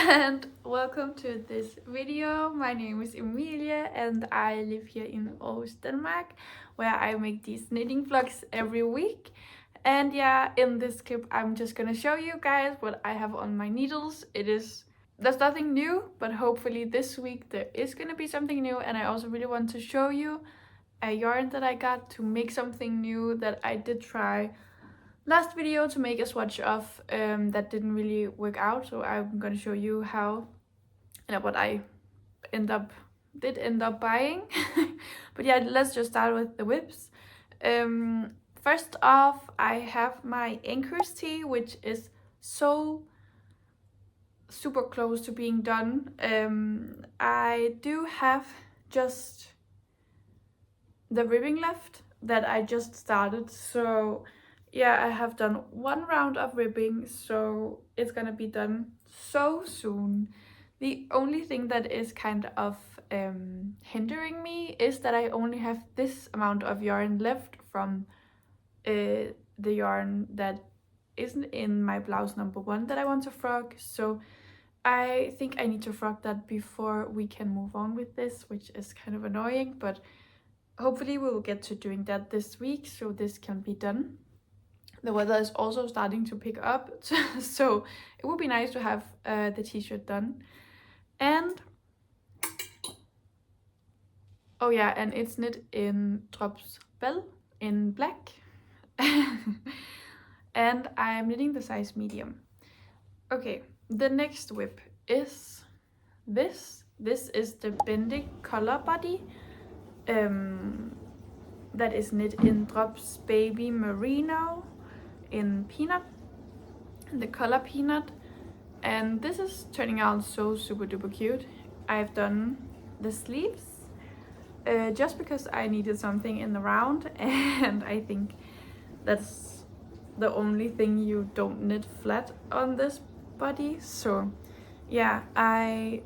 and welcome to this video. My name is Emilia and I live here in Aarhus, Denmark, where I make these knitting vlogs every week. And yeah, in this clip I'm just gonna show you guys what I have on my needles. There's nothing new, but hopefully this week there is gonna be something new, and I also really want to show you a yarn that I got to make something new that I did try last video to make a swatch of that didn't really work out. So I'm gonna show you how and what I end up buying. But yeah, let's just start with the WIPS. First off, I have my Anchors tee, which is so super close to being done. I do have just the ribbing left that I just started, so yeah, I have done one round of ribbing, so it's gonna be done so soon. The only thing that is kind of hindering me is that I only have this amount of yarn left from the yarn that isn't in my blouse number 1 that I want to frog. So I think I need to frog that before we can move on with this, which is kind of annoying, but hopefully we will get to doing that this week so this can be done. The weather is also starting to pick up, so it would be nice to have the t-shirt done. And oh yeah, and it's knit in Drops Bell in black. And I'm knitting the size medium. Okay, the next whip is this. This is the Bendic color body. That is knit in Drops Baby Merino in Peanut, the color Peanut, and this is turning out so super duper cute. I've done the sleeves just because I needed something in the round, and I think that's the only thing you don't knit flat on this body. So yeah, I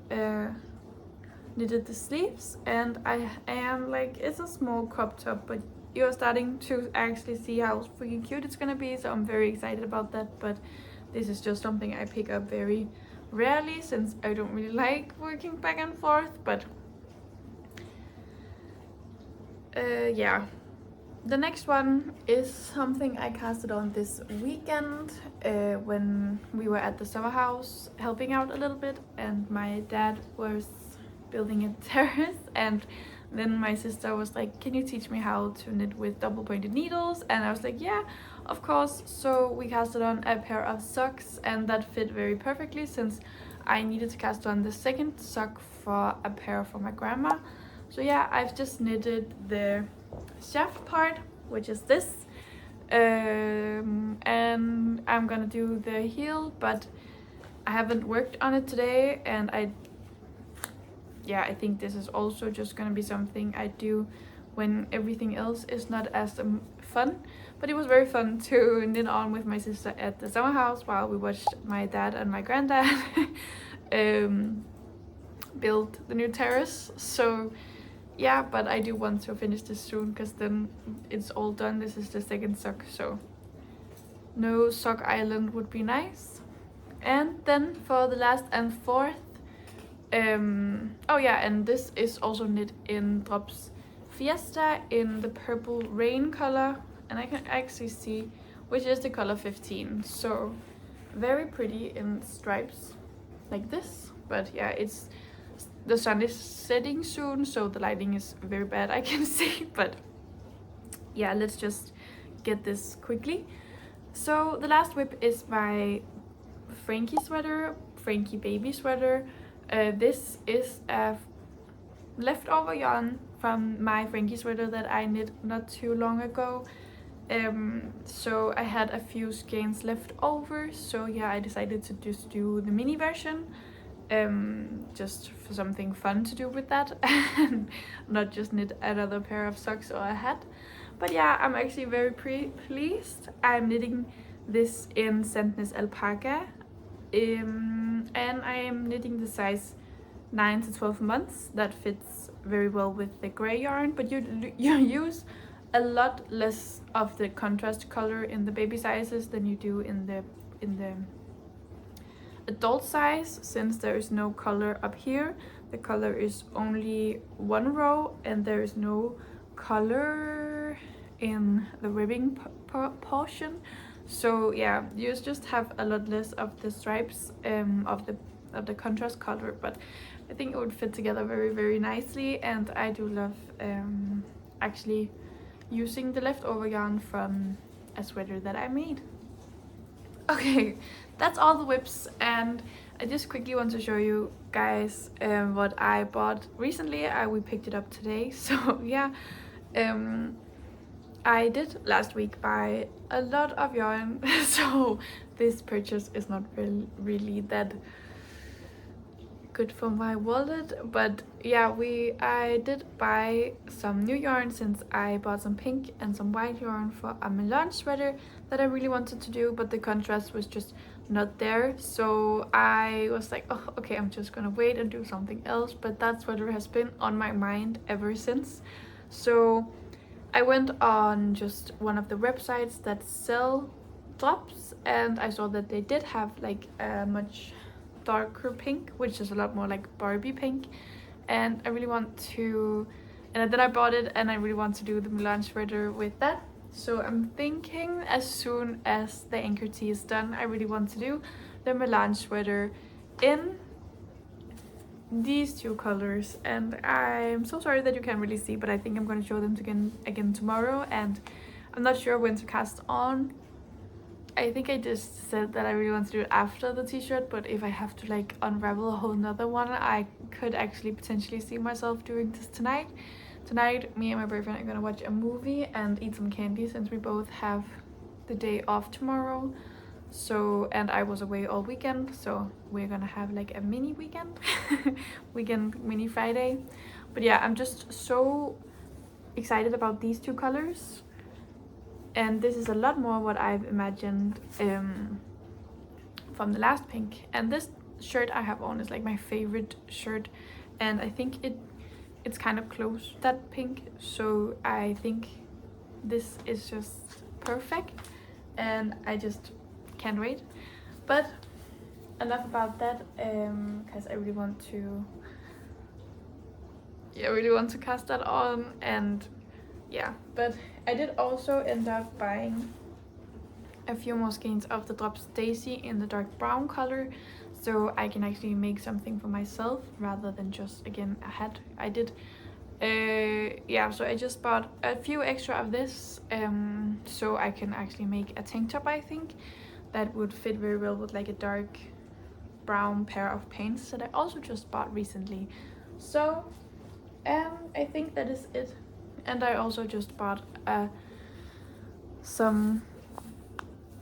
knitted the sleeves, and I am like, it's a small crop top, but you're starting to actually see how freaking cute it's gonna be, so I'm very excited about that. But this is just something I pick up very rarely since I don't really like working back and forth. But yeah, the next one is something I casted on this weekend when we were at the summer house helping out a little bit, and my dad was building a terrace, and then my sister was like, can you teach me how to knit with double pointed needles? And I was like, yeah, of course. So we casted on a pair of socks, and that fit very perfectly since I needed to cast on the second sock for a pair for my grandma. So yeah, I've just knitted the shaft part, which is this, and I'm gonna do the heel, but I haven't worked on it today, and I think this is also just gonna be something I do when everything else is not as fun. But it was very fun to knit on with my sister at the summer house while we watched my dad and my granddad build the new terrace. So yeah, but I do want to finish this soon because then it's all done. This is the second sock, so no sock island would be nice. And then for the last and fourth, oh yeah, and this is also knit in Drops Fiesta in the purple rain color, and I can actually see which is the color 15. So very pretty in stripes like this. But yeah, the sun is setting soon, so the lighting is very bad, I can see. But yeah, let's just get this quickly. So the last whip is my Frankie sweater, Frankie baby sweater. This is a leftover yarn from my Frankie sweater that I knit not too long ago. So I had a few skeins left over, so yeah, I decided to just do the mini version, just for something fun to do with that and not just knit another pair of socks or a hat. But yeah, I'm actually very pleased. I'm knitting this in Sandnes Alpaca, and I am knitting the size 9 to 12 months. That fits very well with the gray yarn, but you use a lot less of the contrast color in the baby sizes than you do in the adult size, since there is no color up here. The color is only one row and there is no color in the ribbing portion. So yeah, you just have a lot less of the stripes of the contrast color, but I think it would fit together very nicely. And I do love actually using the leftover yarn from a sweater that I made. Okay, that's all the WIPs, and I just quickly want to show you guys what I bought recently. We picked it up today, so yeah. I did last week buy a lot of yarn, so this purchase is not really that good for my wallet, but yeah, I did buy some new yarn, since I bought some pink and some white yarn for a melange sweater that I really wanted to do, but the contrast was just not there. So I was like, oh okay, I'm just gonna wait and do something else, but that sweater has been on my mind ever since. So I went on just one of the websites that sell drops, and I saw that they did have like a much darker pink, which is a lot more like Barbie pink, and I really want to, and then I bought it, and I really want to do the melange sweater with that. So I'm thinking as soon as the anchor tee is done, I really want to do the melange sweater in these two colors. And I'm so sorry that you can't really see, but I think I'm going to show them again tomorrow, and I'm not sure when to cast on. I think I just said that I really want to do it after the t-shirt, but if I have to like unravel a whole nother one, I could actually potentially see myself doing this tonight. Tonight, me and my boyfriend are gonna watch a movie and eat some candy, since we both have the day off tomorrow. So, and I was away all weekend, so we're gonna have like a mini weekend, mini Friday. But yeah, I'm just so excited about these two colors. And this is a lot more what I've imagined from the last pink. And this shirt I have on is like my favorite shirt, and I think it's kind of close, that pink. So I think this is just perfect, and I just can't wait. But enough about that, because I really want to cast that on. And yeah, but I did also end up buying a few more skeins of the Drops Daisy in the dark brown color, so I can actually make something for myself rather than just again a hat. I did yeah, so I just bought a few extra of this so I can actually make a tank top. I think that would fit very well with like a dark brown pair of pants that I also just bought recently. So I think that is it. And I also just bought some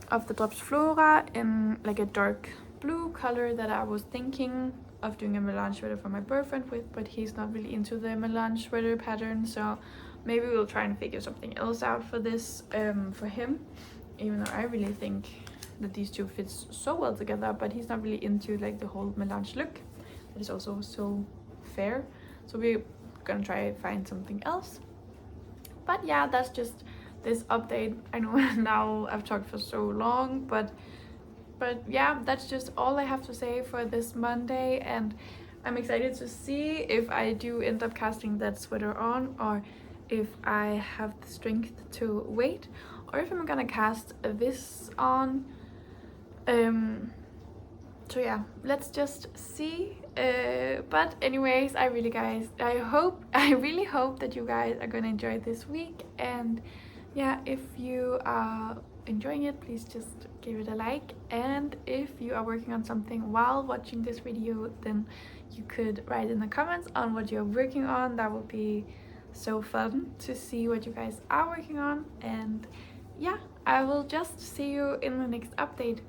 of the Drops Flora in like a dark blue color that I was thinking of doing a melange sweater for my boyfriend with, but he's not really into the melange sweater pattern, so maybe we'll try and figure something else out for this for him, even though I really think that these two fits so well together, but he's not really into like the whole melange look. That is also so fair, so we're gonna try and find something else. But yeah, that's just this update. I know now I've talked for so long, but yeah, that's just all I have to say for this Monday, and I'm excited to see if I do end up casting that sweater on, or if I have the strength to wait, or if I'm gonna cast this on. So yeah, let's just see. But anyways, I really hope that you guys are gonna enjoy this week. And yeah, if you are enjoying it, please just give it a like, and if you are working on something while watching this video, then you could write in the comments on what you're working on. That would be so fun to see what you guys are working on. And yeah, I will just see you in the next update.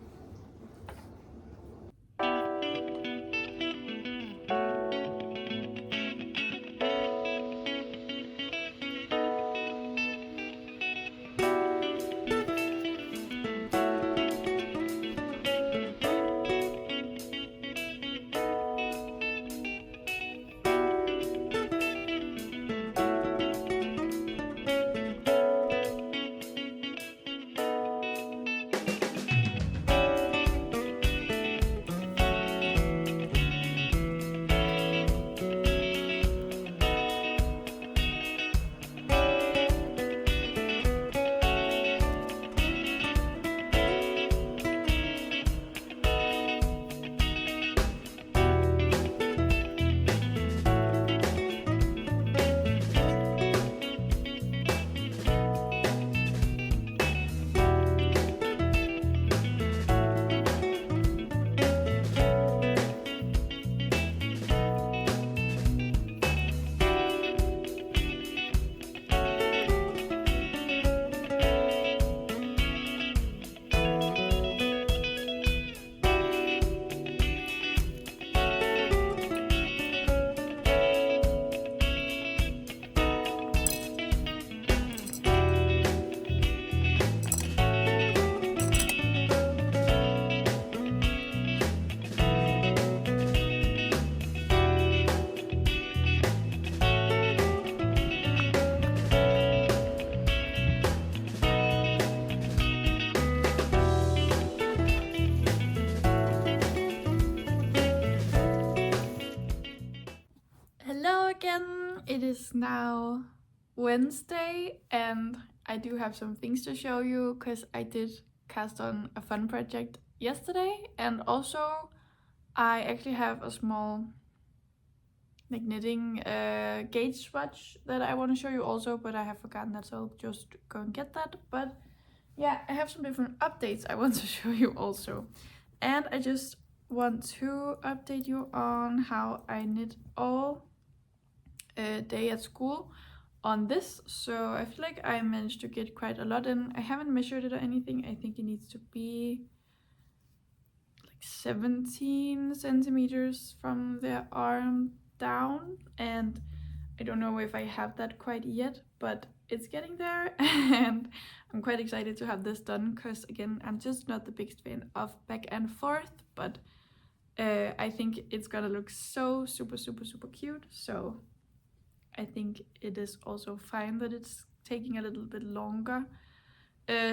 it is now Wednesday and I do have some things to show you because I did cast on a fun project yesterday, and also I actually have a small like knitting gauge swatch that I want to show you also, but I have forgotten that, so I'll just go and get that. But yeah, I have some different updates I want to show you also, and I just want to update you on how I knit all day at school on this. So I feel like I managed to get quite a lot in. I haven't measured it or anything. I think it needs to be like 17 centimeters from the arm down, and I don't know if I have that quite yet, but it's getting there. And I'm quite excited to have this done because, again, I'm just not the biggest fan of back and forth, but I think it's gonna look so super cute. So I think it is also fine that it's taking a little bit longer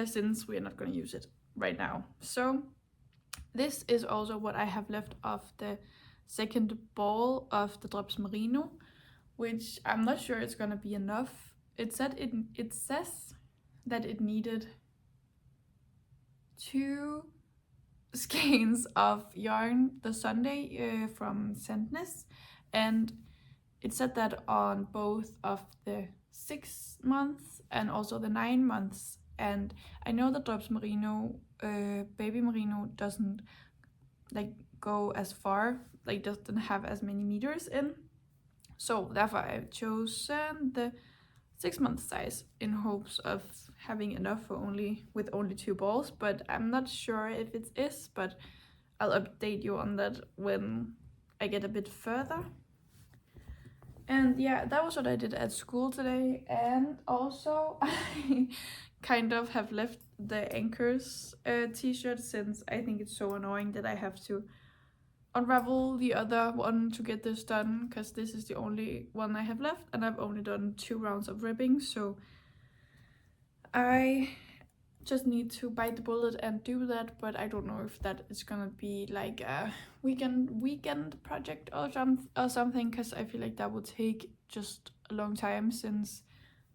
since we're not going to use it right now. So this is also what I have left of the second ball of the Drops Merino, which I'm not sure it's going to be enough. It says that it needed 2 skeins of yarn the Sunday from Sandnes, and it said that on both of the 6 months and also the 9 months. And I know that Drops Merino, baby merino, doesn't like go as far, like doesn't have as many meters in. So therefore I've chosen the 6-month size in hopes of having enough for with only 2 balls. But I'm not sure if it is, but I'll update you on that when I get a bit further. And yeah, that was what I did at school today. And also I kind of have left the Anchors t-shirt, since I think it's so annoying that I have to unravel the other one to get this done, because this is the only one I have left and I've only done 2 rounds of ribbing. So I just need to bite the bullet and do that, but I don't know if that is gonna be like a weekend project or something, because I feel like that would take just a long time, since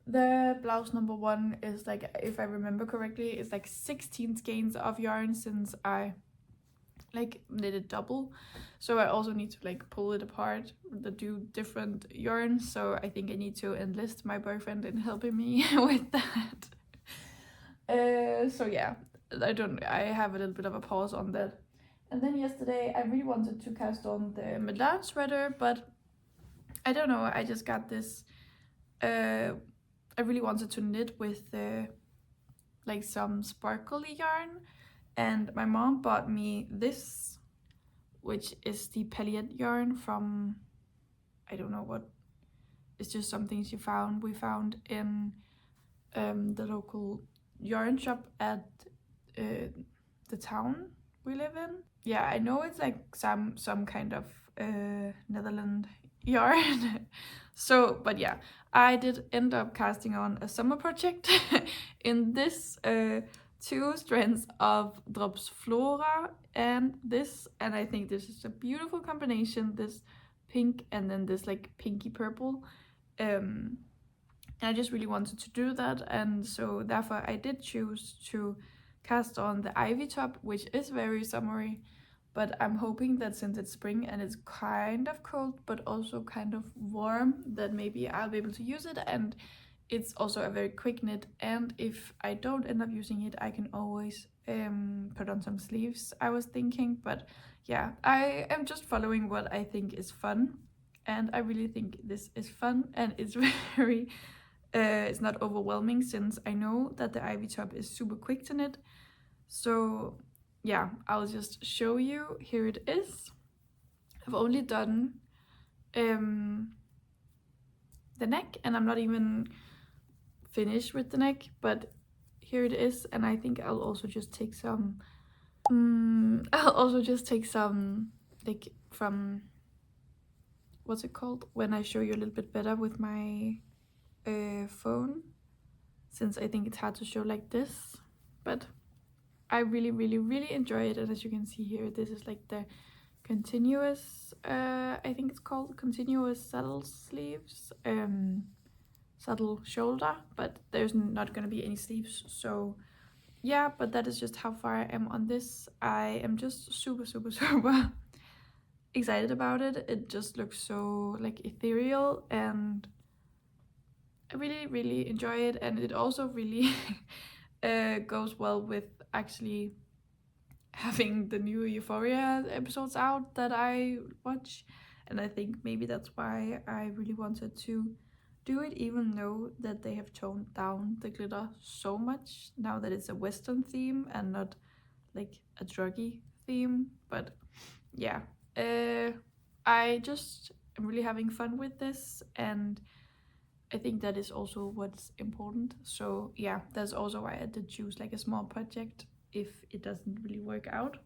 the blouse number 1 is like, if I remember correctly, it's like 16 skeins of yarn, since I like knit it double. So I also need to like pull it apart, do different yarns. So I think I need to enlist my boyfriend in helping me with that. So yeah, I have a little bit of a pause on that. And then yesterday I really wanted to cast on the Milan sweater, but I don't know, I just got this, I really wanted to knit with like some sparkly yarn, and my mom bought me this, which is the palette yarn from, I don't know what, it's just something we found in the local yarn shop at the town we live in. Yeah, I know it's like some kind of Netherlands yarn. So, but yeah, I did end up casting on a summer project in this 2 strands of Drops Flora and this, and I think this is a beautiful combination, this pink and then this like pinky purple. And I just really wanted to do that, and so therefore I did choose to cast on the ivy top, which is very summery, but I'm hoping that since it's spring and it's kind of cold but also kind of warm, that maybe I'll be able to use it. And it's also a very quick knit, and if I don't end up using it, I can always put on some sleeves, I was thinking. But yeah, I am just following what I think is fun, and I really think this is fun, and it's very it's not overwhelming, since I know that the ivy top is super quick to knit. So yeah, I'll just show you. Here it is. I've only done the neck, and I'm not even finished with the neck, but here it is. And I think I'll also just take some like from, what's it called, when I show you a little bit better with my phone, since I think it's hard to show like this. But I really enjoy it, and as you can see here, this is like the continuous, I think it's called continuous saddle sleeves, saddle shoulder, but there's not gonna be any sleeves. So yeah, but that is just how far I am on this. I am just super excited about it. It just looks so like ethereal, and I really enjoy it. And it also really goes well with actually having the new Euphoria episodes out that I watch. And I think maybe that's why I really wanted to do it, even though that they have toned down the glitter so much now that it's a Western theme and not like a druggy theme. But yeah, I just am really having fun with this, and I think that is also what's important. So yeah, that's also why I did choose like a small project if it doesn't really work out.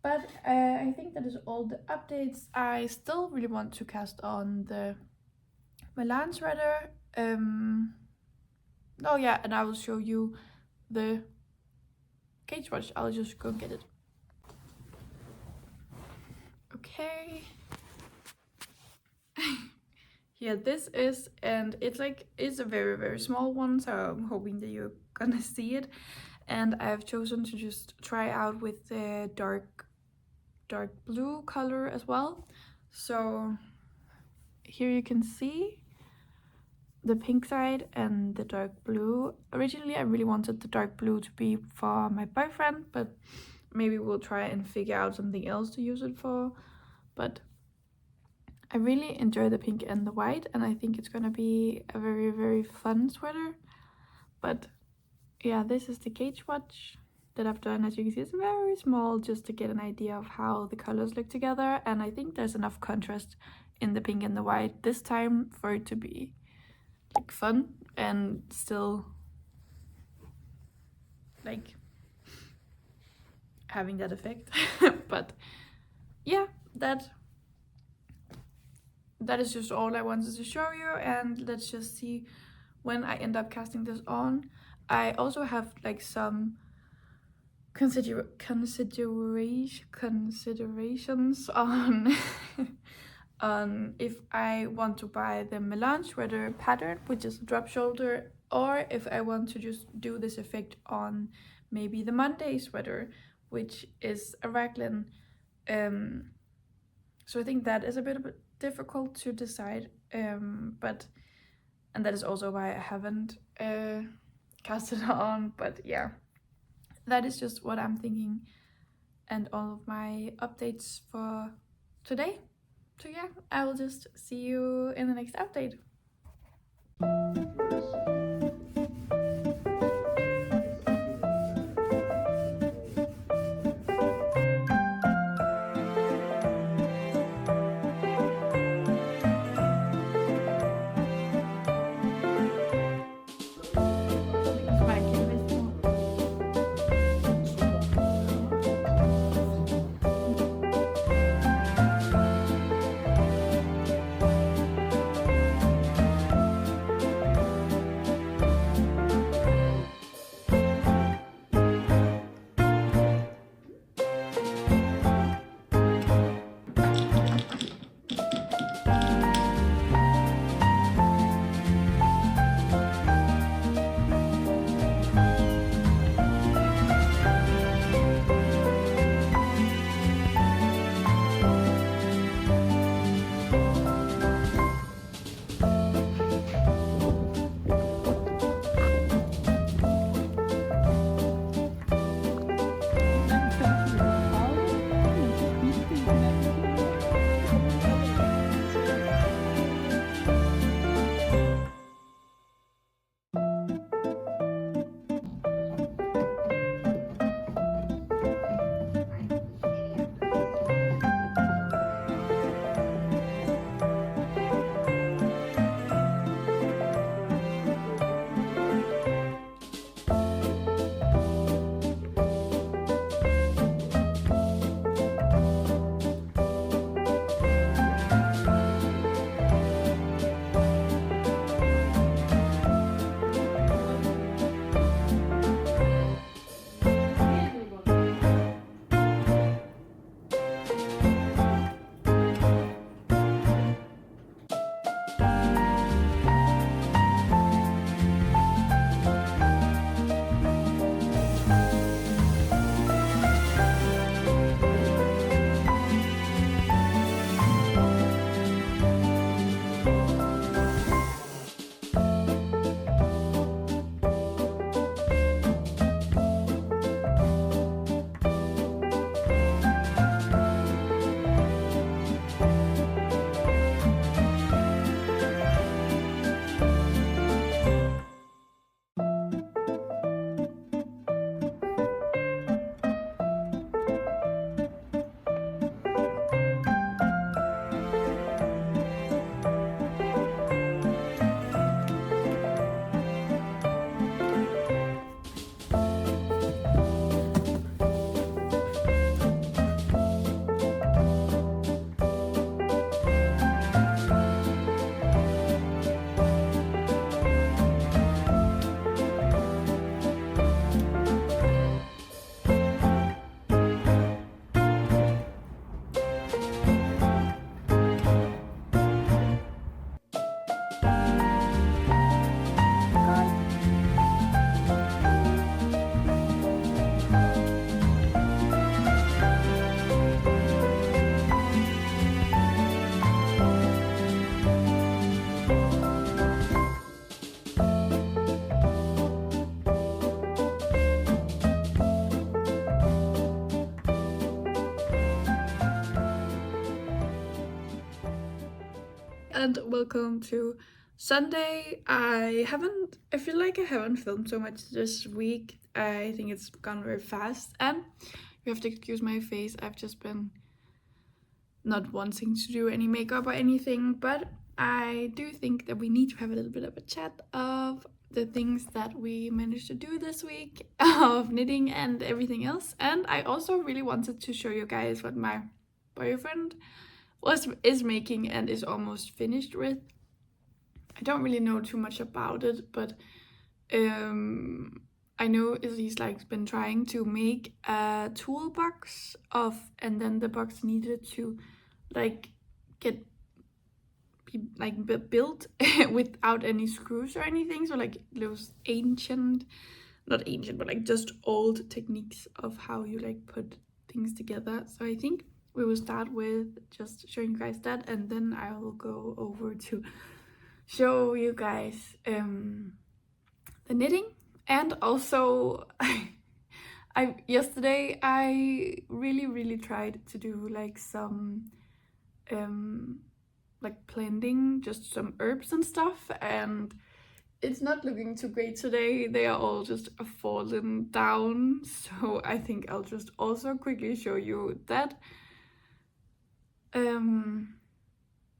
But I think that is all the updates. I still really want to cast on the Milan sweater. Oh yeah, and I will show you the cage watch. I'll just go get it. Okay. Here this is, and it's a very small one, so I'm hoping that you're gonna see it. And I've chosen to just try out with the dark blue color as well. So here you can see the pink side and the dark blue. Originally I really wanted the dark blue to be for my boyfriend, but maybe we'll try and figure out something else to use it for. But I really enjoy the pink and the white, and I think it's gonna be a very fun sweater. But yeah, this is the cage watch that I've done. As you can see, it's very small, just to get an idea of how the colors look together. And I think there's enough contrast in the pink and the white this time for it to be like fun and still like having that effect. But yeah, that is just all I wanted to show you, and let's just see when I end up casting this on. I also have like some considerations on on if I want to buy the Milan sweater pattern, which is a drop shoulder, or if I want to just do this effect on maybe the Monday sweater, which is a raglan. So I think that is a bit difficult to decide, and that is also why I haven't cast it on. But yeah, that is just what I'm thinking and all of my updates for today. So yeah, I will just see you in the next update. and welcome to Sunday. I feel like I haven't filmed so much this week. I think it's gone very fast, and you have to excuse my face. I've just been not wanting to do any makeup or anything, but I do think that we need to have a little bit of a chat of the things that we managed to do this week of knitting and everything else. And I also really wanted to show you guys what my boyfriend is making and is almost finished with. I don't really know too much about it, but I know he's like been trying to make a toolbox of, and then the box needed to like be built without any screws or anything. So like those not ancient, but like just old techniques of how you like put things together. So I think we will start with just showing you guys that, and then I will go over to show you guys the knitting. And also yesterday I really tried to do like some like planting, just some herbs and stuff, and it's not looking too great today. They are all just fallen down, so I think I'll just also quickly show you that.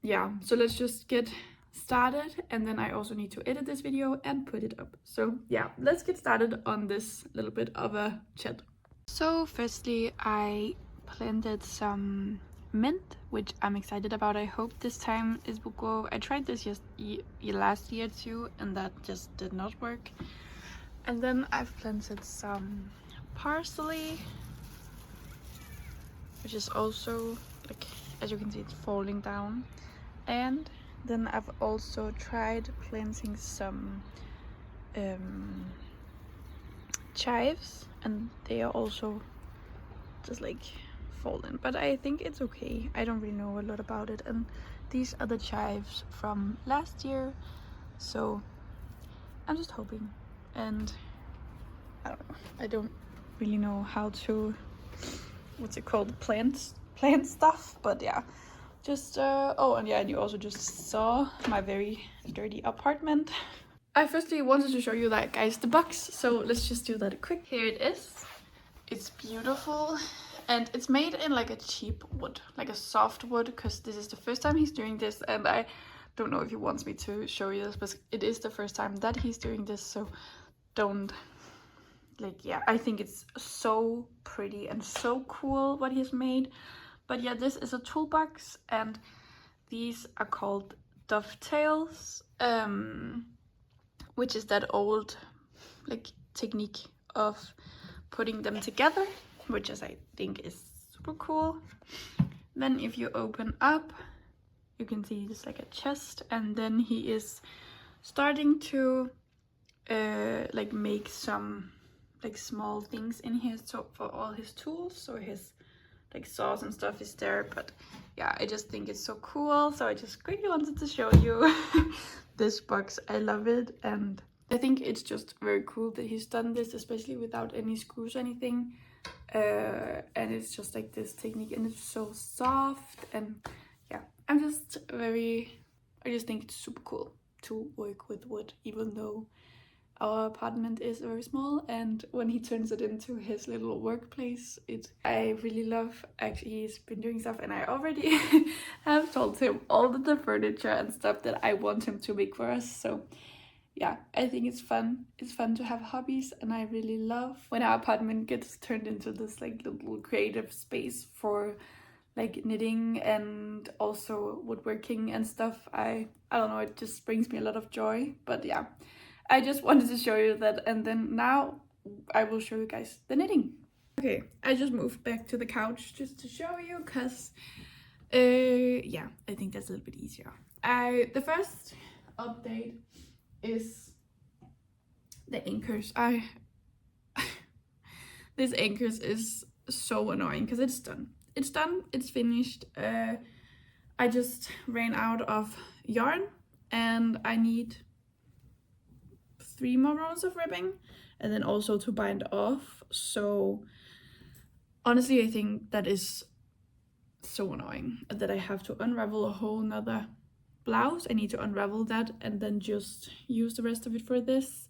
Yeah, so let's just get started, and then I also need to edit this video and put it up. So yeah, let's get started on this little bit of a chat. So firstly, I planted some mint, which I'm excited about. I hope this time it will go. I tried this last year too, and that just did not work. And then I've planted some parsley, which is also, like, as you can see, it's falling down. And then I've also tried planting some chives, and they are also just like fallen, but I think it's okay. I don't really know a lot about it, and these are the chives from last year, so I'm just hoping. And I don't know, I don't really know how to, what's it called, plant stuff, but yeah, just oh, and yeah, and you also just saw my very dirty apartment. I firstly wanted to show you that, guys, the box, so let's just do that quick. Here it is. It's beautiful, and it's made in like a cheap wood, like a soft wood, because this is the first time he's doing this, and I don't know if he wants me to show you this, but it is the first time that he's doing this, so don't, like, yeah, I think it's so pretty and so cool what he's made. But yeah, this is a toolbox, and these are called dovetails, which is that old like technique of putting them together, which is, I think, is super cool. Then if you open up, you can see it's like a chest, and then he is starting to like make some like small things in here, so for all his tools, so his like saws and stuff is there. But yeah, I just think it's so cool, so I just quickly wanted to show you this box. I love it, and I think it's just very cool that he's done this, especially without any screws or anything. And it's just like this technique, and it's so soft, and yeah, I just think it's super cool to work with wood, even though our apartment is very small, and when he turns it into his little workplace, I really love. Actually, he's been doing stuff, and I already have told him all the furniture and stuff that I want him to make for us. So yeah, I think it's fun. It's fun to have hobbies, and I really love when our apartment gets turned into this like little creative space for like knitting and also woodworking and stuff. I don't know, it just brings me a lot of joy. But yeah, I just wanted to show you that, and then now I will show you guys the knitting. Okay, I just moved back to the couch just to show you, because yeah, I think that's a little bit easier. The first update is the anchors. This anchors is so annoying because it's done. It's finished. I just ran out of yarn, and I need 3 more rounds of ribbing, and then also to bind off. So honestly, I think that is so annoying that I have to unravel a whole nother blouse. I need to unravel that and then just use the rest of it for this.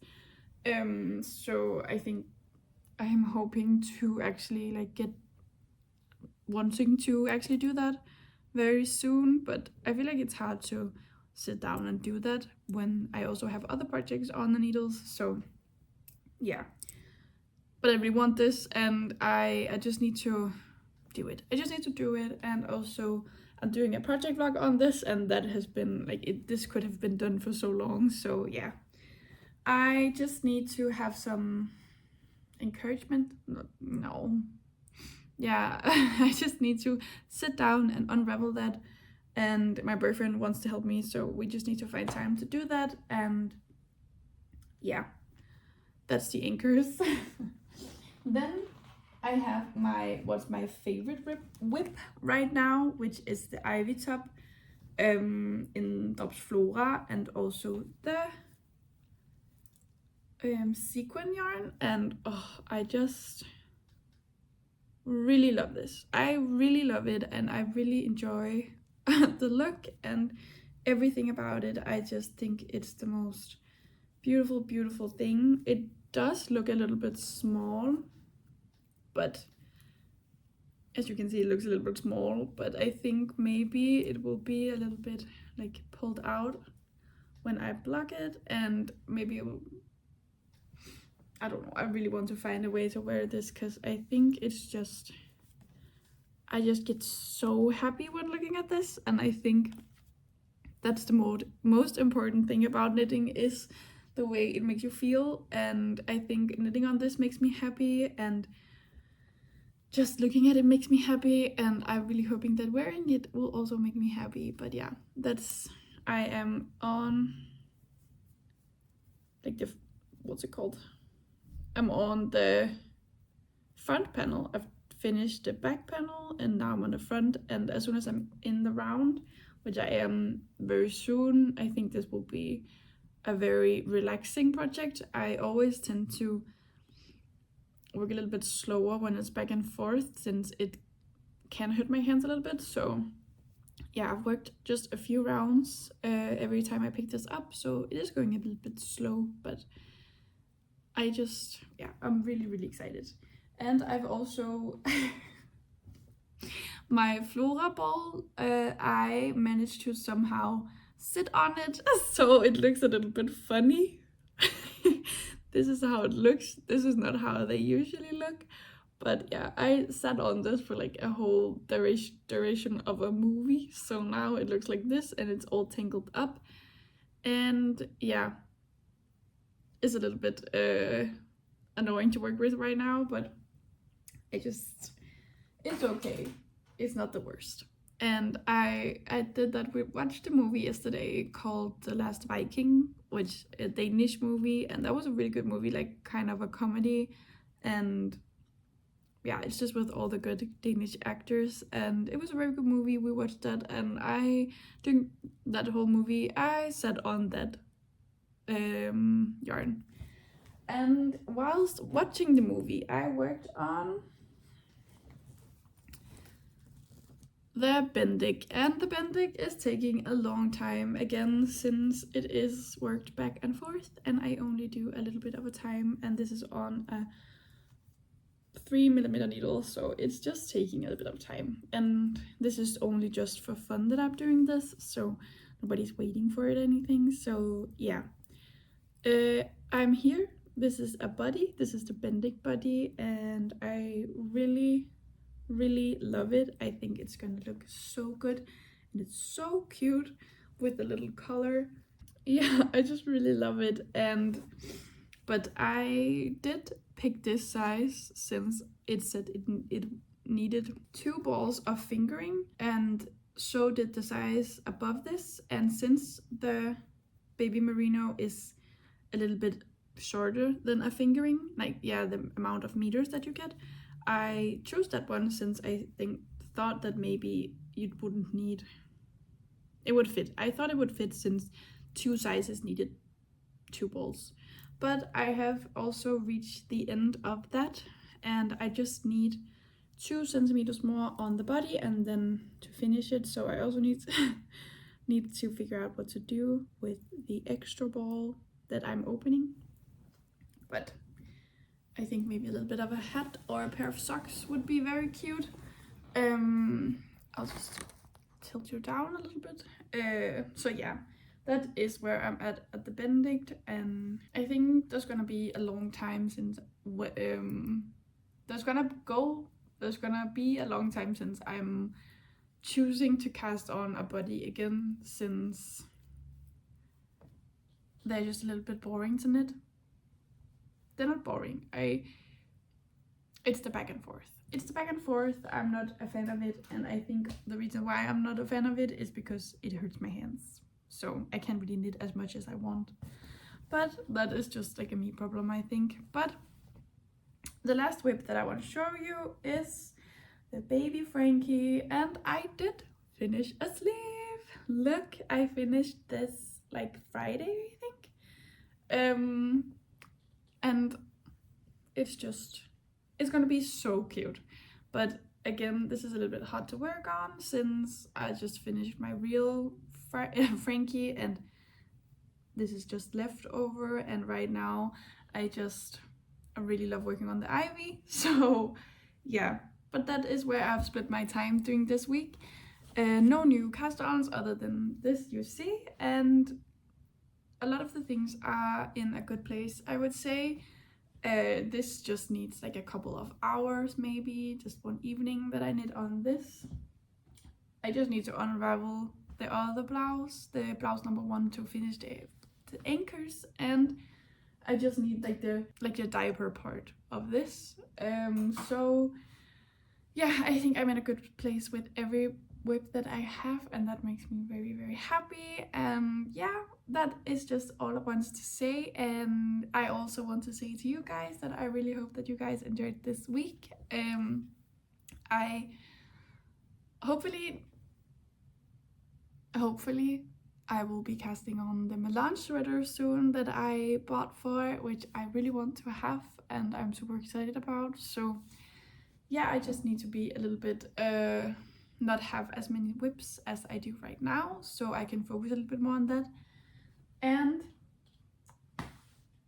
So I think I am hoping to actually like wanting to actually do that very soon, but I feel like it's hard to sit down and do that when I also have other projects on the needles. So yeah, but I really want this, and I just need to do it. I just need to do it. And also I'm doing a project vlog on this, and that has been like this could have been done for so long. So yeah, I just need to have some encouragement. No. Yeah, I just need to sit down and unravel that, and my boyfriend wants to help me, so we just need to find time to do that. And yeah, that's the anchors. Then I have what's my favorite whip right now, which is the Ivy top in WIPS Flora, and also the Sequin yarn. And I just really love this. I really love it, and I really enjoy the look and everything about it. I just think it's the most beautiful thing. It does look a little bit small, but as you can see, it looks a little bit small, but I think maybe it will be a little bit like pulled out when I block it, and maybe it will, I don't know, I really want to find a way to wear this, because I think it's just, I just get so happy when looking at this. And I think that's the most important thing about knitting, is the way it makes you feel. And I think knitting on this makes me happy, and just looking at it makes me happy, and I'm really hoping that wearing it will also make me happy. But yeah, I am on like what's it called? I'm on the front panel. I've finished the back panel, and now I'm on the front. And as soon as I'm in the round, which I am very soon, I think this will be a very relaxing project. I always tend to work a little bit slower when it's back and forth, since it can hurt my hands a little bit. So yeah, I've worked just a few rounds every time I pick this up, so it is going a little bit slow, but I'm really excited. And I've also my Flora ball, I managed to somehow sit on it, so it looks a little bit funny. This is how it looks. This is not how they usually look. But yeah, I sat on this for like a whole duration of a movie. So now it looks like this, and it's all tangled up. And yeah, it's a little bit annoying to work with right now, but it's okay. It's not the worst. And I did that. We watched a movie yesterday called The Last Viking, which is a Danish movie, and that was a really good movie, like kind of a comedy. And yeah, it's just with all the good Danish actors, and it was a very good movie. We watched that, and during that whole movie, I sat on that yarn. And whilst watching the movie, I worked on the Bendik, and the Bendik is taking a long time again, since it is worked back and forth, and I only do a little bit of a time, and this is on a 3mm needle, so it's just taking a little bit of time. And this is only just for fun that I'm doing this, so nobody's waiting for it or anything. So yeah, I'm here. This is a body. This is the Bendik body, and I really love it. I think it's gonna look so good, and it's so cute with the little color. Yeah, I just really love it. But I did pick this size since it said it needed 2 balls of fingering, and so did the size above this. And since the baby merino is a little bit shorter than a fingering, like the amount of meters that you get, I chose that one, since I thought that maybe it would fit. I thought it would fit, since 2 sizes needed 2 balls. But I have also reached the end of that, and I just need 2 centimeters more on the body and then to finish it. So I also need need to figure out what to do with the extra ball that I'm opening. But I think maybe a little bit of a hat or a pair of socks would be very cute. I'll just tilt you down a little bit. So yeah, that is where I'm at the Benedict, and I think there's gonna be a long time since there's gonna be a long time since I'm choosing to cast on a body again, since they're just a little bit boring to knit. They're not boring. It's the back and forth. It's the back and forth. I'm not a fan of it, and I think the reason why I'm not a fan of it is because it hurts my hands. So I can't really knit as much as I want. But that is just like a me problem, I think. But the last WIP that I want to show you is the baby Frankie, and I did finish a sleeve. Look, I finished this like Friday, I think. And it's gonna be so cute. But again, this is a little bit hard to work on since I just finished my real Frankie, and this is just leftover, and right now I really love working on the ivy. So yeah, but that is where I've split my time during this week. No new cast-ons other than this you see, and a lot of the things are in a good place, I would say. This just needs like a couple of hours, maybe just one evening that I knit on this. I just need to unravel the other blouse, the blouse number 1, to finish the anchors, and I just need like the diaper part of this. So yeah, I think I'm in a good place with every WIP that I have, and that makes me very, very happy. Yeah, that is just all I wanted to say, and I also want to say to you guys that I really hope that you guys enjoyed this week. I hopefully I will be casting on the melange sweater soon that I bought for it, which I really want to have and I'm super excited about. So yeah, I just need to be a little bit not have as many WIPs as I do right now, so I can focus a little bit more on that. And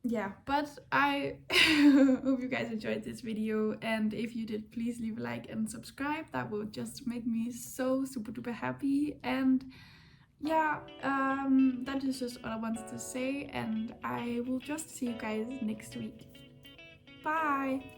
yeah, but I hope you guys enjoyed this video, and if you did, please leave a like and subscribe. That will just make me so super duper happy. And yeah, that is just all I wanted to say, and I will just see you guys next week. Bye!